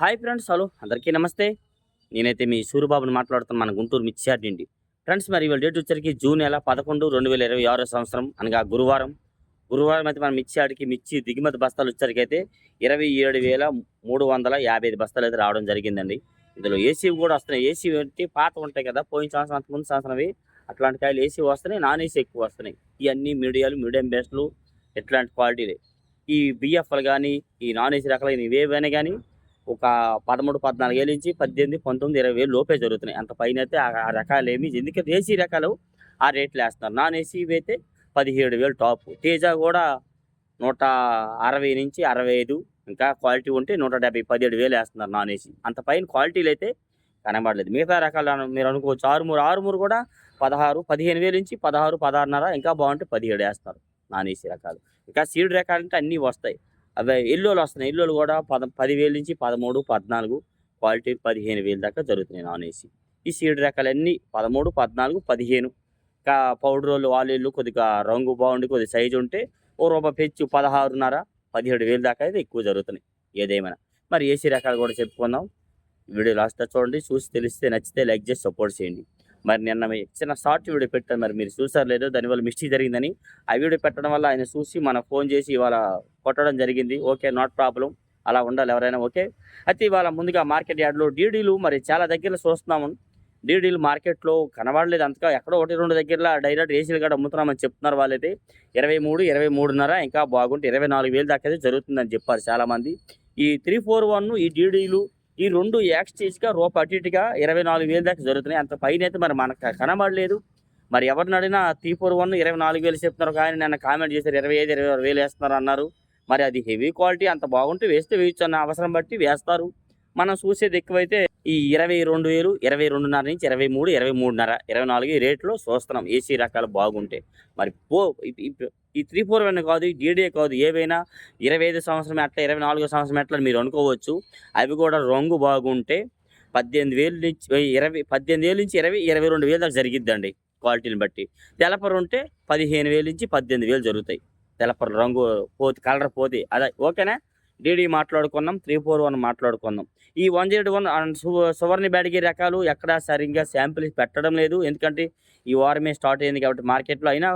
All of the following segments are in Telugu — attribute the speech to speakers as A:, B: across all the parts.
A: హాయ్ ఫ్రెండ్స్, హలో అందరికీ నమస్తే. నేనైతే మీ సూరిబాబుని మాట్లాడుతున్నాను, మన గుంటూరు మిర్చి యార్డ్ నుండి. ఫ్రెండ్స్, మరి ఇవాళ డేట్ వచ్చరికి జూన్ నెల 11 2026 సంవత్సరం అనగా గురువారం అయితే మన మిర్చి యార్డ్కి మిర్చి దిగుమతి బస్తాలు వచ్చరికి అయితే 27,355 బస్తాలు అయితే రావడం జరిగిందండి. ఇందులో ఏసీ కూడా వస్తున్నాయి. ఏసీ అంటే పాత ఉంటాయి కదా, పోయిన సంవత్సరం అంతకుముందు సంవత్సరంవి అట్లాంటి కాయలు ఏసీ వస్తున్నాయి, నాన్ ఏసీ ఎక్కువ వస్తున్నాయి. ఇవన్నీ మీడియం బేస్లు ఎట్లాంటి క్వాలిటీలే. ఈ బిఎఫ్లు కానీ ఈ నాన్ ఏసీ రకాలు ఇవేవైనా కానీ ఒక 13, 14 ఏళ్ళ నుంచి 18, 19, 20 వేలు లోపే జరుగుతున్నాయి. అంత పైన అయితే ఆ రకాలు ఏమి, ఎందుకంటే ఏసీ రకాలు ఆ రేట్లు వేస్తున్నారు. నాన్ ఏసీ అయితే 17,000 టాప్. తేజ కూడా 160-65, ఇంకా క్వాలిటీ ఉంటే 170, 17,000 వేస్తున్నారు నాన్ ఏసీ. అంత పైన క్వాలిటీలు అయితే కనబడలేదు. మిగతా రకాలు మీరు అనుకోవచ్చు. ఆరుమూరు కూడా 16, 15,000 నుంచి 16, 16.5, ఇంకా బాగుంటే 17 వేస్తారు నాన్ ఏసీ రకాలు. ఇంకా సీడ్ రకాలు అంటే అన్నీ వస్తాయి. అవే ఎల్లోలు వస్తున్నాయి. ఎల్లోలు కూడా 10,000 నుంచి 13, 14, క్వాలిటీ 15,000 దాకా జరుగుతున్నాయి నాన్ ఏసీ. ఈ సీడ్ రకాలన్నీ 13, 14, 15. ఇంకా పౌడర్ వాళ్ళు వాళ్ళేళ్ళు కొద్దిగా రంగు బాగుండి కొద్దిగా సైజు ఉంటే ఓ రూపాయి పెంచు 16.5, 17,000 దాకా అయితే ఎక్కువ జరుగుతున్నాయి ఏదేమైనా. మరి ఏసీ రకాలు కూడా చెప్పుకుందాం. వీడియో లాస్ట్ చూడండి, చూసి తెలిస్తే నచ్చితే లైక్ చేసి సపోర్ట్ చేయండి. మరి నిన్న చిన్న షార్ట్ వీడియో పెట్టాను, మరి మీరు చూసారు లేదో, దానివల్ల మిస్టేక్ జరిగిందని ఆ వీడియో పెట్టడం వల్ల ఆయన చూసి మనకు ఫోన్ చేసి ఇవాళ కొట్టడం జరిగింది. ఓకే, నాట్ ప్రాబ్లం, అలా ఉండాలి ఎవరైనా. ఓకే, అయితే ఇవాళ ముందుగా మార్కెట్ యార్డ్లో డీడీలు మరి చాలా దగ్గరలో చూస్తున్నాము. డీడీలు మార్కెట్లో కనబడలేదు అంతగా, ఎక్కడో 1-2 దగ్గరలో డైరెక్ట్ ఏసీలు కూడా అమ్ముతున్నామని చెప్తున్నారు. వాళ్ళైతే 23, 23.5, ఇంకా బాగుంటే 24,000 దాకా అయితే జరుగుతుందని చెప్పారు చాలామంది. ఈ 341 ఈ డీడీలు ఈ రెండు ఎక్స్చేంజ్గా రూపాయి అటు ఇటుగా 24,000 దాకా జరుగుతున్నాయి. అంత పైన అయితే మరి మనకు కనబడలేదు. మరి ఎవరిని అడిగినా 341 24,000 చెప్తున్నారు. కానీ నిన్న కామెంట్ చేశారు 25, 26,000 వేస్తున్నారు అన్నారు. మరి అది హెవీ క్వాలిటీ, అంత బాగుంటే వేస్తే వేయచ్చు అన్న అవసరం బట్టి వేస్తారు. మనం చూసేది ఎక్కువైతే ఈ 22,000, 22.5 నుంచి 23, 23.5, 24 ఈ రేట్లో చూస్తున్నాం ఏసీ రకాలు బాగుంటే. మరి ఈ 341 కాదు, ఈ డీడీఏ కాదు, ఏవైనా 25 సంవత్సరం అట్లా 24 సంవత్సరం అట్లా మీరు అనుకోవచ్చు. అవి కూడా రంగు బాగుంటే 18,000 నుంచి 18,000 నుంచి 20, 22,000 దాకా జరిగిద్దండి క్వాలిటీని బట్టి. తెలపరు ఉంటే 15,000 నుంచి 18,000 జరుగుతాయి. తెలపరు రంగు పోతే, కలర్ పోతే. అదే ఓకేనా. డీడీ మాట్లాడుకున్నాం, 341 మాట్లాడుకున్నాం. ఈ 101 అండ్ సువర్ణ బ్యాడిగి రకాలు ఎక్కడ సరిగ్గా శాంపిల్స్ పెట్టడం లేదు. ఎందుకంటే ఈ వారమే స్టార్ట్ అయింది కాబట్టి మార్కెట్లో. అయినా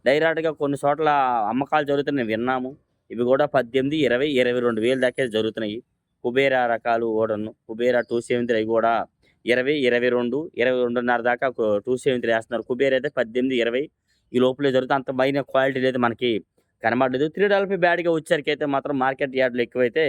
A: డైరెక్ట్గా కొన్ని చోట్ల అమ్మకాలు జరుగుతున్నాయి విన్నాము. ఇవి కూడా 18, 20, 22,000 దాకా జరుగుతున్నాయి. కుబేరా రకాలు కూడాను, కుబేరా 273 అవి కూడా 20, 22, 22.5 దాకా 273 వేస్తున్నారు. కుబేరా అయితే 18, 20 ఈ లోపలే జరుగుతుంది. అంత పైన క్వాలిటీ లేదు మనకి కనబడలేదు. 340 బ్యాడ్గా వచ్చరికి అయితే మాత్రం మార్కెట్ యార్డ్లు ఎక్కువైతే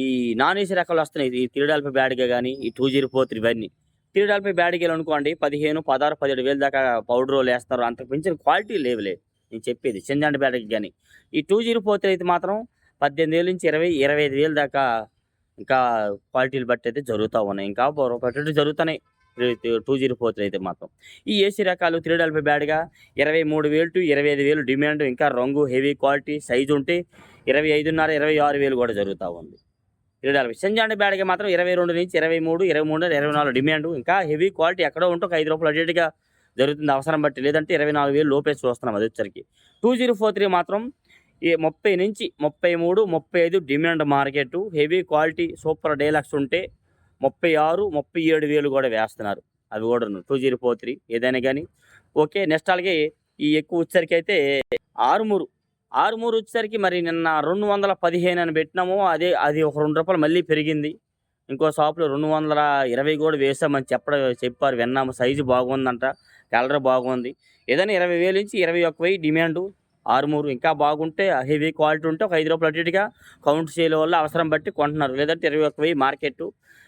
A: ఈ నాన్ ఏసీ రకాలు వస్తున్నాయి. ఈ 340 బ్యాడ్గా కానీ ఈ 2043 ఇవన్నీ 340 బ్యాడ్గా అనుకోండి 15, 16, 17,000 దాకా పౌడర్ రోల్ వేస్తారు. అంతకు మించిన క్వాలిటీ లేవులే నేను చెప్పేది చింజండి బ్యాడ్కి. కానీ ఈ 2043 అయితే మాత్రం 18,000 నుంచి 20, 25,000 దాకా ఇంకా క్వాలిటీలు బట్టి అయితే జరుగుతూ ఉన్నాయి. ఇంకా ఒకటి జరుగుతున్నాయి 2043 అయితే మాత్రం. ఈ ఏసీ రకాలు 340 బ్యాడ్గా 23,000 to 25,000 డిమాండ్. ఇంకా రంగు హెవీ క్వాలిటీ సైజు ఉంటే 25.5, 26,000 కూడా జరుగుతూ ఉంది. 340 సంజాండి బ్యాడ్గా మాత్రం 22 నుంచి 23, 23, 24 డిమాండ్. ఇంకా హెవీ క్వాలిటీ ఎక్కడో ఉంటే ఒక 5 రూపాయలు అడిగేట్టుగా జరుగుతుంది అవసరం బట్టి. లేదంటే 24,000 లోపే చూస్తున్నాం అది వచ్చరికి. 2043 మాత్రం ఈ 30 నుంచి 33, 35 demand market. Heavy quality super deluxe ఉంటే 36, 37,000 కూడా వేస్తున్నారు. అవి కూడా 2043 ఏదైనా కానీ. ఓకే, నెక్స్ట్ అలాగే ఈ ఎక్కువ వచ్చేసరికి అయితే ఆరుమూరు వచ్చేసరికి మరి నిన్న 215 అని పెట్టినాము. అది ఒక 2 రూపాయలు మళ్ళీ పెరిగింది. ఇంకో షాప్లో 220 కూడా వేసామని చెప్పారు విన్నాము. సైజు బాగుందంట, కలర్ బాగుంది. ఏదైనా 20,000 నుంచి 21,000 డిమాండు. ఆరుమూరు ఇంకా బాగుంటే హెవీ క్వాలిటీ ఉంటే ఒక 5 రూపాయలు అటు ఇటుగా కౌంట్ చేయడం వల్ల అవసరం బట్టి కొంటున్నారు. లేదంటే 21,000 మార్కెట్.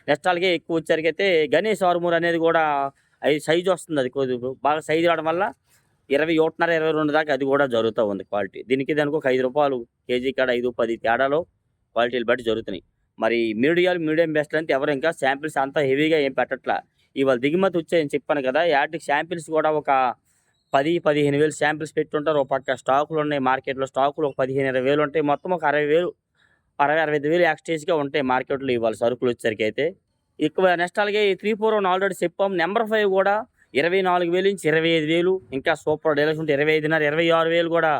A: నెక్స్ట్ అలాగే ఎక్కువ వచ్చరికి అయితే గణేష్ ఆరుమూరు అనేది కూడా సైజు వస్తుంది. అది కొద్దిగా బాగా సైజు రావడం వల్ల 21.5, 22 దాకా అది కూడా జరుగుతూ ఉంది క్వాలిటీ. దానికి ఒక 5 రూపాయలు కేజీ కాడ 5, 10 తేడాలో క్వాలిటీలు బట్టి జరుగుతున్నాయి. మరి మీడియం బెస్ట్ అంటే ఎవరు ఇంకా శాంపిల్స్ అంతా హెవీగా ఏం పెట్టట్లా. ఇవాళ దిగుమతి వచ్చాయని చెప్పాను కదా, యాటికి శాంపిల్స్ కూడా ఒక 10, 15,000 శాంపిల్స్ పెట్టుంటారు. ఒక పక్క స్టాకులు ఉన్నాయి మార్కెట్లో. స్టాకులు ఒక 15, 20,000 ఉంటాయి. మొత్తం ఒక 60,000, 65,000 ఎక్స్చేంజ్గా ఉంటాయి మార్కెట్లో ఇవాళ సరుకులు వచ్చేసరికి అయితే ఎక్కువ. నెక్స్ట్ అలాగే ఈ 341 ఆల్రెడీ చెప్పాం. నెంబర్ 5 కూడా 24,000 నుంచి 25,000. ఇంకా సూపర్ డీలక్స్ ఉంటే 25.5, 26,000 కూడా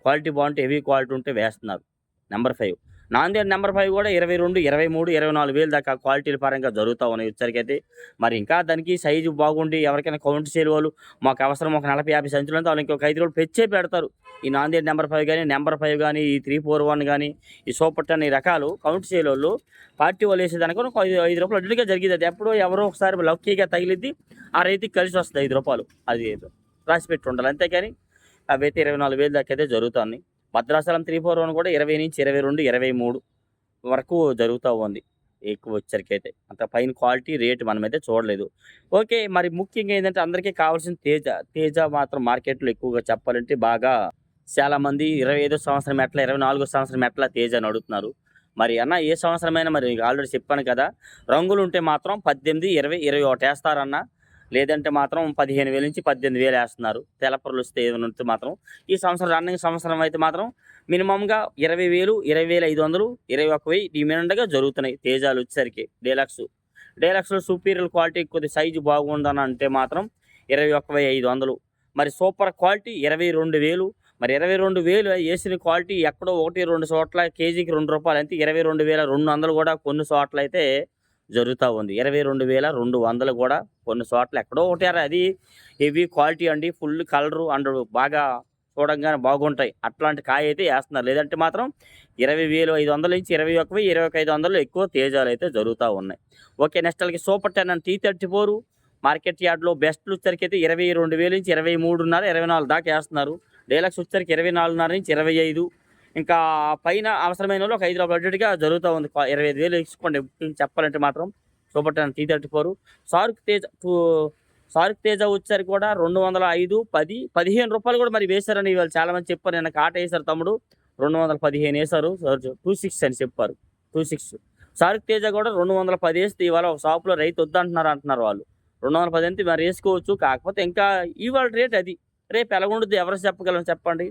A: క్వాలిటీ బాగుంటే హెవీ క్వాలిటీ ఉంటే వేస్తున్నారు నెంబర్ 5. నాందేడ్ నెంబర్ 5 కూడా 22, 23, 24 వేలు దాకా క్వాలిటీల పరంగా జరుగుతా ఉన్నాయి వచ్చరికైతే. మరి ఇంకా దానికి సైజు బాగుండి ఎవరికైనా కౌంట్ చేయని వాళ్ళు మాకు అవసరం ఒక 40, 50 సంచులంతా వాళ్ళు ఇంకొక 5 రోజులు పెంచే పెడతారు. ఈ నాందేడ్ నెంబర్ 5 గాని, నెంబర్ 5 గాని, ఈ 341 గాని, ఈ సూపర్ 10 ఈ రకాలు కౌంట్ చేయలోళ్ళు పార్టీ వాళ్ళు వేసేదానికి కూడా ఒక రూ. 5 అడ్డుగా జరిగింది. అది ఎప్పుడో ఎవరో ఒకసారి లక్కీగా తగిలిద్ది. ఆ రైతుకి కలిసి వస్తుంది రూ. 5. అది రాసి పెట్టి ఉండాలి. అంతేకాని అవైతే 24 వేలు దాకా అయితే జరుగుతున్నాయి. భద్రాచలం 341 కూడా 20-22, 23 వరకు జరుగుతూ ఉంది. ఎక్కువ వచ్చరికైతే అంత పైన క్వాలిటీ రేట్ మనమైతే చూడలేదు. ఓకే. మరి ముఖ్యంగా ఏంటంటే అందరికీ కావాల్సిన తేజ. తేజ మాత్రం మార్కెట్లో ఎక్కువగా చెప్పాలంటే బాగా చాలామంది 25వ సంవత్సరం మెట్ల, 24వ సంవత్సరం మెట్ల తేజ అని అడుగుతున్నారు. మరి అన్న ఏ సంవత్సరమైనా మరి ఆల్రెడీ చెప్పాను కదా, రంగులు ఉంటే మాత్రం 18, 20, 21 వేస్తారన్న. లేదంటే మాత్రం 15,000 నుంచి 18,000 వేస్తున్నారు. తెలపరలు వస్తే ఏమైనా ఉంటే మాత్రం ఈ సంవత్సరం రన్నింగ్ సంవత్సరం అయితే మాత్రం మినిమంగా 20,000, 20,500, 21,000 డిమాండ్గా జరుగుతున్నాయి తేజాలు వచ్చేసరికి. డీలక్స్లో సుపీరియర్ క్వాలిటీ కొద్ది సైజు బాగుందని అంటే మాత్రం 21,500. మరి సూపర్ క్వాలిటీ 22,000. మరి 22,000 వేసిన క్వాలిటీ ఎక్కడో 1, 2 చోట్ల కేజీకి ₹2 అంతే. 22,200 కూడా కొన్ని చోట్ల అయితే జరుగుతూ ఉంది. 22,200 కూడా కొన్ని చోట్ల ఎక్కడో ఒకటారా. అది హెవీ క్వాలిటీ అండి, ఫుల్ కలరు అండ్ బాగా చూడంగానే బాగుంటాయి. అట్లాంటి కాయ అయితే వేస్తున్నారు. లేదంటే మాత్రం 20,500 నుంచి 21,000, 21,500 ఎక్కువ తేజాలు అయితే జరుగుతూ ఉన్నాయి. ఓకే. నెక్స్ట్ అలాగే సూపర్ 10 అండ్ T34 మార్కెట్ యార్డ్లో బెస్ట్లు వచ్చరికి అయితే 22,000 నుంచి 23,500, 24 దాకా వేస్తున్నారు. డీలక్స్ వచ్చరికి 24,500 నుంచి 25. ఇంకా పైన అవసరమైన వాళ్ళు ఒక ₹5 బడ్జెట్గా జరుగుతూ ఉంది. 25,000 తీసుకోండి చెప్పాలంటే మాత్రం సూపర్ 10 T34. సారుక్ తేజ వచ్చేసరికి కూడా 205, 10, ₹15 కూడా మరి వేశారని ఇవాళ చాలామంది చెప్పారు. నిన్న కాట వేశారు తమ్ముడు, 215 వేశారు. 26 అని చెప్పారు. 26 సారుక్ తేజ కూడా 210 వేస్తే ఇవాళ ఒక షాపులో రైతు అంటున్నారు వాళ్ళు. 210 అంటే మరి వేసుకోవచ్చు. కాకపోతే ఇంకా ఇవాళ రేట్ అది. రేపు ఎలాగుండుద్ది ఎవరు చెప్పగలం చెప్పండి.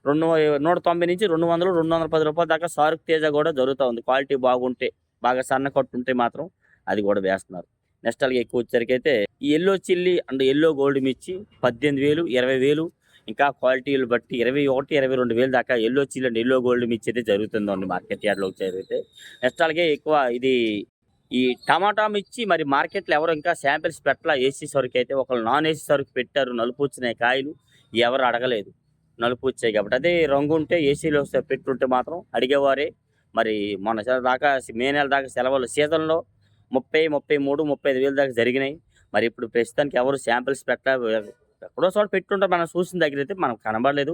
A: 190 నుంచి 200, ₹210 దాకా సారుక్ తేజ కూడా జరుగుతూ ఉంది. క్వాలిటీ బాగుంటే, బాగా సన్న కట్టు ఉంటే మాత్రం అది కూడా వేస్తున్నారు. నెక్స్ట్ అలాగే ఎక్కువ వచ్చేసరికి అయితే ఈ yellow chilli and yellow gold మిర్చి 18,000, 20,000 ఇంకా క్వాలిటీలు బట్టి 21, 22,000 దాకా yellow chilli and yellow gold మిర్చి అయితే జరుగుతుందండి మార్కెట్ యార్డ్లో వచ్చేదైతే. నెక్స్ట్ అలాగే ఎక్కువ ఇది ఈ టమాటా మిర్చి మరి మార్కెట్లో ఎవరు ఇంకా శాంపిల్స్ పెట్టలా. ఏసీ సరుకు అయితే ఒకళ్ళు నాన్ ఏసీ సరుకు పెట్టారు. నలుపు వచ్చినాయి కాయలు, ఎవరు అడగలేదు. నలుపు వచ్చాయి కాబట్టి అదే రంగు ఉంటే ఏసీలో పెట్టుంటే మాత్రం అడిగేవారే. మరి మొన్న దాకా మే నెల దాకా సెలవులు సీజన్లో 30, 33, 35,000 దాకా జరిగినాయి. మరి ఇప్పుడు ప్రస్తుతానికి ఎవరు శాంపిల్స్ ఎక్కడో చోట పెట్టుంటారు. మనం చూసిన దగ్గర అయితే మనకు కనబడలేదు.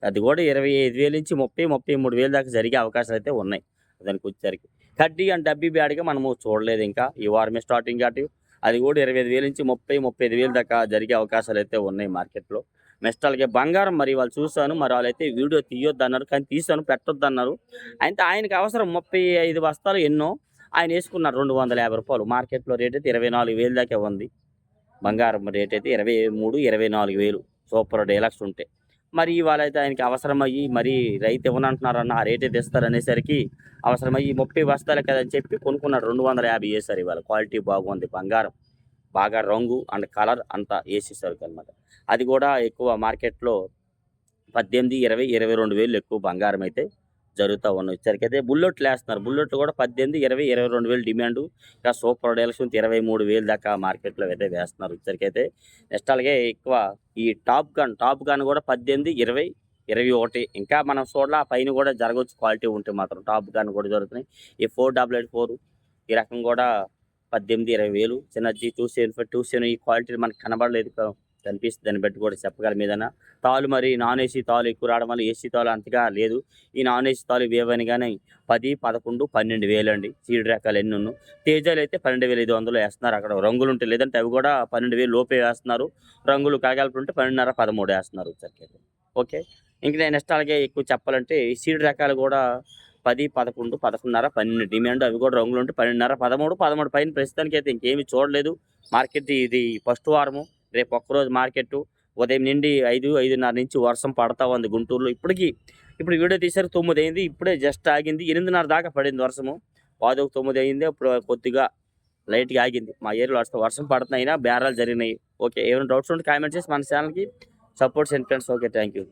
A: అది కూడా 25,000 నుంచి 30, 33,000 దాకా జరిగే అవకాశాలు అయితే ఉన్నాయి. దానికి వచ్చేసరికి కడ్డీ అండ్ డబ్బీ బ్యాడ్గా మనము చూడలేదు ఇంకా ఈ వారమే స్టార్టింగ్ కాబట్టి. అది కూడా 25,000 నుంచి 30, 35,000 దాకా జరిగే అవకాశాలు అయితే ఉన్నాయి మార్కెట్లో. నెక్స్ట్ అలాగే బంగారం మరి వాళ్ళు చూశాను. మరి వాళ్ళైతే వీడియో తీయొద్దు అన్నారు, కానీ తీసాను పెట్టొద్దు అన్నారు. అయితే ఆయనకి అవసరం 35 బస్తాలు ఎన్నో ఆయన వేసుకున్నారు. ₹250 మార్కెట్లో రేట్ అయితే 24,000 దాకా ఉంది. బంగారం రేట్ అయితే 23, 24,000 సూపర్ డీలక్స్ ఉంటే. మరి ఇవాళైతే ఆయనకి అవసరమయ్యి మరి రైతు ఇవ్వనంటున్నారన్న ఆ రేట్ అయితే ఇస్తారనేసరికి అవసరమయ్యి 30 బస్తాలు కదని చెప్పి కొనుక్కున్నాడు. 250 వేశారు. ఇవాళ క్వాలిటీ బాగుంది బంగారం, బాగా రంగు అండ్ కలర్ అంతా వేసేసరికి అనమాట. అది కూడా ఎక్కువ మార్కెట్లో 18, 20, 22,000 ఎక్కువ బంగారం అయితే జరుగుతూ ఉన్నాయి. వచ్చరికైతే బుల్లెట్లు వేస్తున్నారు. బుల్లెట్లు కూడా 18, 20, 22,000 డిమాండ్. ఇంకా సూపర్ డీలక్స్ 23,000 దాకా మార్కెట్లో అయితే వేస్తున్నారు వచ్చరికైతే. నెక్స్ట్ అలాగే ఎక్కువ ఈ టాప్ గన్ కూడా 18, 20, 21 ఇంకా మనం చూడాల పైన కూడా జరగవచ్చు. క్వాలిటీ ఉంటే మాత్రం టాప్ గన్ కూడా జరుగుతున్నాయి. ఈ 488 ఈ రకం కూడా 18, 20,000. చిన్నజీ 275 ఈ క్వాలిటీ మనకు కనబడలేదు, కనిపిస్తుంది. దాన్ని బట్టి కూడా చెప్పగలం ఏదైనా. తాలు మరి నాన్ ఏసీ తాలు ఎక్కువ రావడం వల్ల ఏసీ తాలు అంతగా లేదు. ఈ నాన్ ఏసీ తాలు ఇవేవని కానీ 10, 11, 12,000 అండి. సీడ్ రకాలు ఎన్ని ఉన్నాయి. తేజాలు అయితే 12,500 వేస్తున్నారు. అక్కడ రంగులు ఉంటాయి, లేదంటే అవి కూడా 12,000 లోపే వేస్తున్నారు. రంగులు కలగలుపుంటే 12.5, 13 వేస్తున్నారు వచ్చరికి. ఓకే. ఇంక నేను నెక్స్ట్ అలాగే ఎక్కువ చెప్పాలంటే ఈ సీడ్ రకాలు కూడా 10, 11, 11.5, 12 డిమాండ్. అవి కూడా రంగులు ఉంటే 12.5, 13 పైన ప్రస్తుతానికి అయితే ఇంకేమీ చూడలేదు. మార్కెట్ ఇది ఫస్ట్ వారము. రేపు ఒక్కరోజు మార్కెట్ ఉదయం నుండి 5, 5:30 నుంచి వర్షం పడతా ఉంది గుంటూరులో. ఇప్పుడు వీడియో తీసారు 9 అయింది. ఇప్పుడే జస్ట్ ఆగింది. 8:30 దాకా పడింది వర్షము. 8:15 అయింది. ఇప్పుడు కొద్దిగా లైట్గా ఆగింది. మా ఏరియాలో వర్షం పడుతున్నాయినా బేరాలు జరిగినాయి. ఓకే. ఏమైనా డౌట్స్ ఉంటే కామెంట్ చేసి మన ఛానల్కి సపోర్ట్ చేయండి ఫ్రెండ్స్. ఓకే. Thank you.